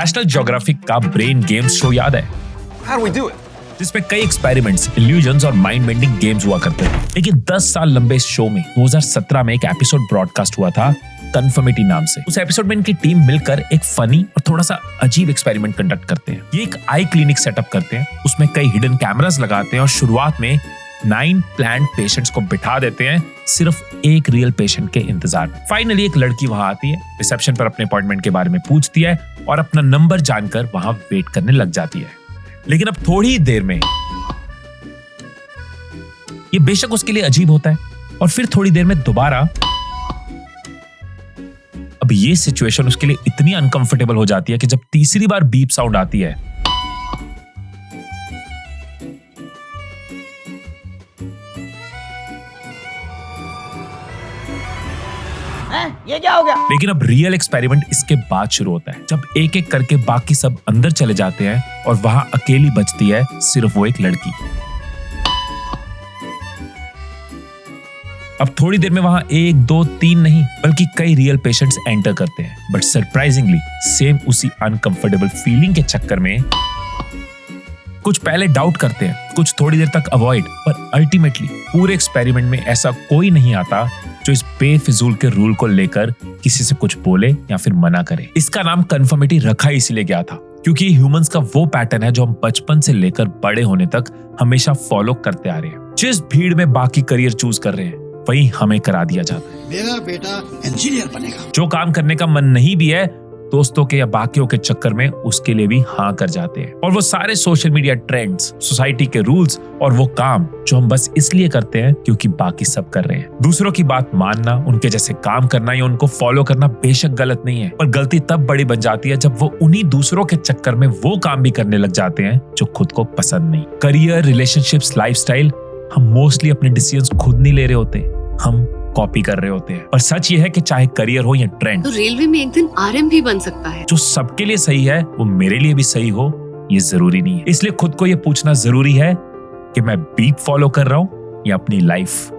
National geographic का brain games show याद है, How do we do it? जिसमें कई एक्सपेरिमेंट्स, इल्यूजन्स और माइंड बेंडिंग गेम्स हुआ करते थे। लेकिन 10 साल लंबे इस शो में 2017 में एक एपिसोड ब्रॉडकास्ट हुआ था कन्फर्मिटी नाम से। उस एपिसोड में इनकी टीम मिलकर एक फनी और थोड़ा सा अजीब एक्सपेरिमेंट कंडक्ट करते हैं। ये एक आई क्लिनिक सेटअप करते हैं, उसमें कई हिडन कैमरास लगाते हैं और शुरुआत में 9 प्लान्ड पेशेंट्स को बिठा देते हैं सिर्फ एक रियल पेशेंट के इंतजार में। फाइनली एक लड़की वहां आती है, रिसेप्शन पर अपने अपॉइंटमेंट के बारे में पूछती है और अपना नंबर जानकर वहां वेट करने लग जाती है। लेकिन अब थोड़ी ही देर में ये बेशक उसके लिए अजीब होता है और फिर थोड़ी देर में दोबारा अब ये सिचुएशन उसके लिए इतनी अनकंफर्टेबल हो जाती है कि जब तीसरी बार बीप साउंड आती है ये क्या हो गया? लेकिन अब रियल एक्सपेरिमेंट इसके बाद शुरू होता है, जब एक एक करके बाकी सब अंदर चले जाते हैं और वहां अकेली बचती है सिर्फ वो एक लड़की। अब थोड़ी देर में वहां 1, 2, 3 नहीं बल्कि कई रियल पेशेंट्स एंटर करते हैं, बट सरप्राइजिंगली सेम उसी अनकंफर्टेबल फीलिंग के चक्कर में कुछ पहले डाउट करते हैं, कुछ थोड़ी देर तक अवॉइड, पर अल्टीमेटली पूरे एक्सपेरिमेंट में ऐसा कोई नहीं आता जो इस बेफिजूल के रूल को लेकर किसी से कुछ बोले या फिर मना करे। इसका नाम कन्फर्मिटी रखा इसीलिए गया था क्योंकि ह्यूमंस का वो पैटर्न है जो हम बचपन से लेकर बड़े होने तक हमेशा फॉलो करते आ रहे हैं। जिस भीड़ में बाकी करियर चूज कर रहे हैं वही हमें करा दिया जाता है। मेरा बेटा इंजीनियर बनेगा। जो काम करने का मन नहीं भी है, दोस्तों के या बाकियों के चक्कर में उसके लिए भी हाँ कर जाते हैं। और वो सारे सोशल मीडिया ट्रेंड्स, सोसाइटी के रूल्स और वो काम जो हम बस इसलिए करते हैं क्योंकि बाकी सब कर रहे हैं। दूसरों की बात मानना, उनके जैसे काम करना या उनको फॉलो करना बेशक गलत नहीं है, पर गलती तब बड़ी बन जाती है जब वो उन्हीं दूसरों के चक्कर में वो काम भी करने लग जाते हैं जो खुद को पसंद नहीं। करियर, रिलेशनशिप्स, लाइफस्टाइल, हम मोस्टली अपने डिसीजंस खुद नहीं ले रहे होते, हम कॉपी कर रहे होते हैं। और सच ये है कि चाहे करियर हो या ट्रेंड, तो रेलवे में एक दिन आरएम भी बन सकता है। जो सबके लिए सही है वो मेरे लिए भी सही हो ये जरूरी नहीं है। इसलिए खुद को ये पूछना जरूरी है कि मैं बीप फॉलो कर रहा हूं या अपनी लाइफ।